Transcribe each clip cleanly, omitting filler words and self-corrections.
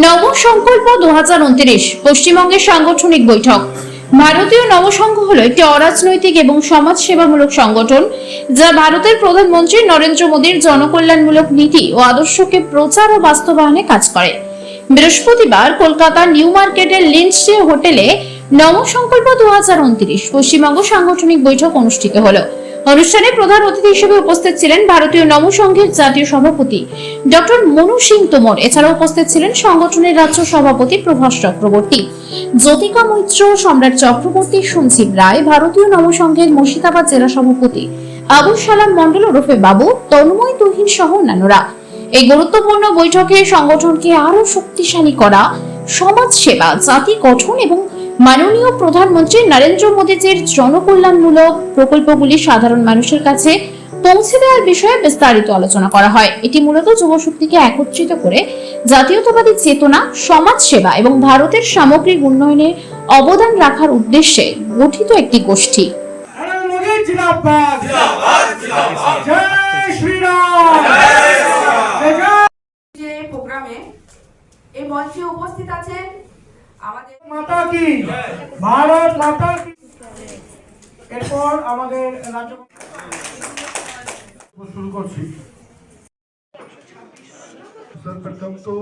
নবসংকল্প 2029 পশ্চিমবঙ্গের সাংগঠনিক বৈঠক। ভারতীয় নবসংঘ হলো একটি অরাজনৈতিক এবং সমাজ সেবামূলক সংগঠন যা ভারতের প্রধানমন্ত্রী নরেন্দ্র মোদীর জনকল্যাণমূলক নীতি ও আদর্শকে প্রচার ও বাস্তবায়নে কাজ করে। বৃহস্পতিবার কলকাতার নিউ মার্কেটের লিন্ডসে হোটেলে নবসংকল্প 2029 পশ্চিমবঙ্গ সাংগঠনিক বৈঠক অনুষ্ঠিত হলো। অনুষ্ঠানে প্রধান অতিথি হিসেবে উপস্থিত ছিলেন ভারতীয় নবসংঘের জাতীয় সভাপতি ডক্টর মনু সিং তোমর। এছাড়াও উপস্থিত ছিলেন সংগঠনের রাজ্য সভাপতি প্রভাস চক্রবর্তী, জ্যোতিকা মৈত্র, সম্রাট চক্রবর্তী, সঞ্জীব রায়, ভারতীয় নবসংঘের মুর্শিদাবাদ জেলা সভাপতি আবুল সালাম মন্ডল ওরফে বাবু, তন্ময় তুহিন সহ অন্যান্যরা। এই গুরুত্বপূর্ণ বৈঠকে সংগঠনকে আরো শক্তিশালী করা, সমাজ সেবা, জাতি গঠন এবং মাননীয় প্রধানমন্ত্রী নরেন্দ্র মোদীজির জনকল্যাণমূলক প্রকল্পগুলি সাধারণ মানুষের কাছে পৌঁছে দেওয়ার বিষয়ে বিস্তারিত আলোচনা করা হয়। এটি মূলত যুবশক্তিকে একত্রিত করে জাতীয়তাবাদী চেতনা, সমাজ সেবা এবং ভারতের সামগ্রিক উন্নয়নে অবদান রাখার উদ্দেশ্যে গঠিত একটি গোষ্ঠী। এই মঞ্চে উপস্থিত আছেন আমাদের মাতা কি, ভারত মাতা কি। এরপর আমাদের রাজ্য শুরু করছি। सर्वप्रथम तो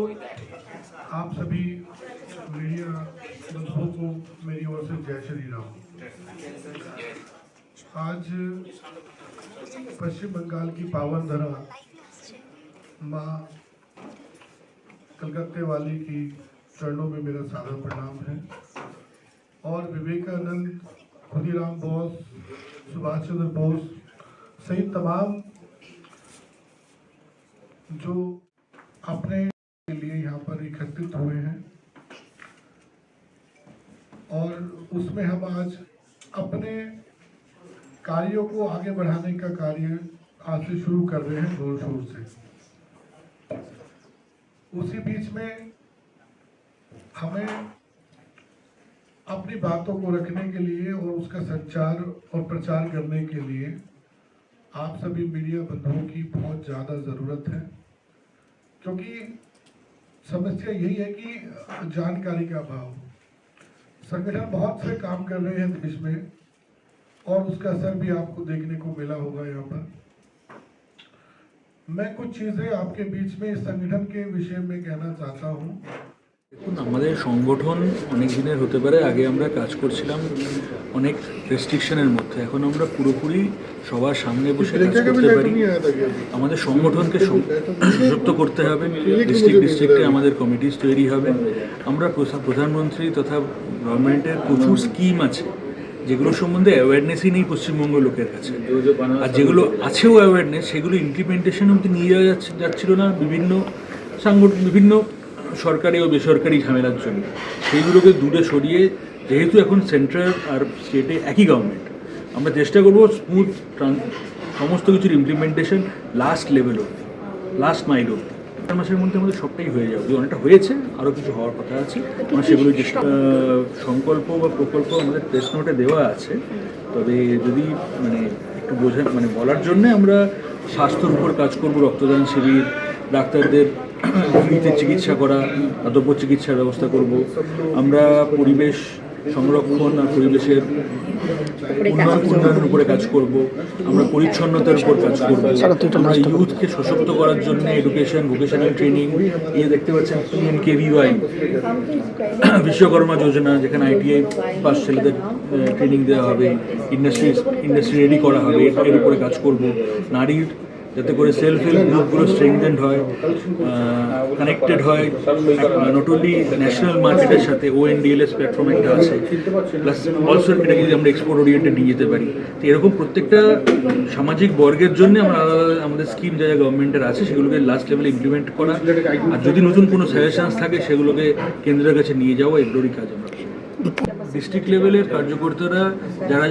आप सभी मीडिया बंधुओं को मेरी ओर से जय श्री राम। आज पश्चिम बंगाल की पावन धरा माँ कलकत्ते वाली की चरणों में मेरा सादर प्रणाम है और विवेकानंद, खुदीराम बोस, सुभाष चंद्र बोस सहित तमाम जो अपने के लिए यहाँ पर एकत्रित हुए हैं और उसमें हम आज अपने कार्यों को आगे बढ़ाने का कार्य आज से शुरू कर रहे हैं जोर शोर से। उसी बीच में हमें अपनी बातों को रखने के लिए और उसका संचार और प्रचार करने के लिए आप सभी मीडिया बंधुओं की बहुत ज़्यादा ज़रूरत है, क्योंकि समस्या यही है कि जानकारी का अभाव। संगठन बहुत से काम कर रहे हैं देश में और उसका असर भी आपको देखने को मिला होगा। यहाँ पर मैं कुछ चीज़ें आपके बीच में इस संगठन के विषय में कहना चाहता हूँ। দেখুন, আমাদের সংগঠন অনেক দিনের হতে পারে। আগে আমরা কাজ করছিলাম অনেক রেস্ট্রিকশনের মধ্যে, এখন আমরা পুরোপুরি সবার সামনে বসে কাজ করতে পারি। আমাদের সংগঠনকে সশক্ত করতে হবে। ডিস্ট্রিক্টে আমাদের কমিটিস তৈরি হবে। আমরা প্রধানমন্ত্রী তথা গভর্নমেন্টের প্রচুর স্কিম আছে যেগুলো সম্বন্ধে অ্যাওয়ারনেসই নেই পশ্চিমবঙ্গ লোকের কাছে, আর যেগুলো আছেও অ্যাওয়ারনেস সেগুলো ইমপ্লিমেন্টেশন অবধি নিয়ে যাওয়া যাচ্ছিল না বিভিন্ন সরকারি ও বেসরকারি ঝামেলার জন্য। সেইগুলোকে দূরে সরিয়ে, যেহেতু এখন সেন্ট্রাল আর স্টেটে একই গভর্নমেন্ট, আমরা চেষ্টা করবো স্মুথ সমস্ত কিছুর ইমপ্লিমেন্টেশন লাস্ট লেভেল অবধি, লাস্ট মাইল অবধি। 4 মাসের মধ্যে আমাদের সবটাই হয়ে যাবে। অনেকটা হয়েছে, আরও কিছু হওয়ার কথা আছে। আমরা সেগুলো চেষ্টা সংকল্প বা প্রকল্প আমাদের প্রেস নোটে দেওয়া আছে। তবে যদি একটু বলার জন্যে আমরা স্বাস্থ্যের উপর কাজ করব, রক্তদান শিবির, ডাক্তারদের ফ্রিতে চিকিৎসা করা, দাতব্য চিকিৎসার ব্যবস্থা করব। আমরা পরিবেশ সংরক্ষণ আর পরিবেশের উন্নয়নের উপরে কাজ করব। আমরা পরিচ্ছন্নতার উপর কাজ করব। আমরা ইউথকে সশক্ত করার জন্য এডুকেশন, ভোকেশনাল ট্রেনিং, দেখতে পাচ্ছেন PMKVY বিশ্বকর্মা যোজনা, যেখানে ITI পাস ছেলেদের ট্রেনিং দেওয়া হবে, ইন্ডাস্ট্রি রেডি করা হবে, এর উপরে কাজ করব। নারীর যাতে করে সেলফ হেল্প গ্রুপগুলো স্ট্রেংথেন্ড হয়, কানেক্টেড হয়, নট অনলি ন্যাশনাল মার্কেটের সাথে ONDLS প্ল্যাটফর্ম একটা আছে, প্লাস অলসো এটাকে যদি আমরা এক্সপোর্ট ওরিয়েন্টেড নিয়ে যেতে পারি। তো এরকম প্রত্যেকটা সামাজিক বর্গের জন্য আমরা আমাদের স্কিম যা যা গভর্নমেন্টের আছে সেগুলোকে লাস্ট লেভেলে ইমপ্লিমেন্ট করা, আর যদি নতুন কোনো সাজেশনস থাকে সেগুলোকে কেন্দ্রের কাছে নিয়ে যাওয়া, এগুলোরই কাজ আমরা। ডিস্ট্রিক্ট লেভেলের কার্যকর্তারা যারা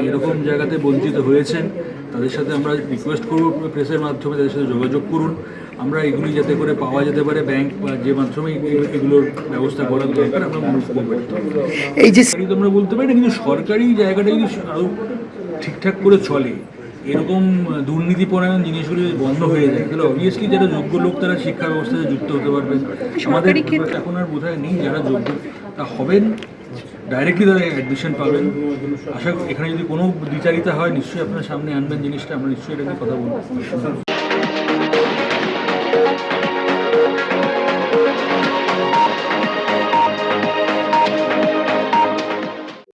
এরকম জায়গাতে বঞ্চিত হয়েছেন তাদের সাথে আমরা রিকোয়েস্ট করব, প্রেসের মাধ্যমে তাদের সাথে যোগাযোগ করুন। আমরা এগুলি যাতে করে পাওয়া যেতে পারে, ব্যাংক বা যে মাধ্যমে এগুলোর ব্যবস্থা করার দরকার আমরা মনে করবো। এই যে আমরা বলতে পারি না, কিন্তু সরকারি জায়গাটা যদি আরও ঠিকঠাক করে চলে এরকম দুর্নীতিপরায়ণ জিনিসগুলি বন্ধ হয়ে যায়, তাহলে অবভিয়াসলি যারা যোগ্য লোক তারা শিক্ষা ব্যবস্থায় যুক্ত হতে পারবেন। আমাদের এখন আর বোধহয় নেই যারা যোগ্য তা হবেন, ডাইরেক্টলি তারা অ্যাডমিশন পাবেন। আশা করি এখানে যদি কোনো দ্বিচারিতা হয় নিশ্চয়ই আপনার সামনে আনবেন জিনিসটা, আমরা নিশ্চয়ই এটা নিয়ে কথা বলবো।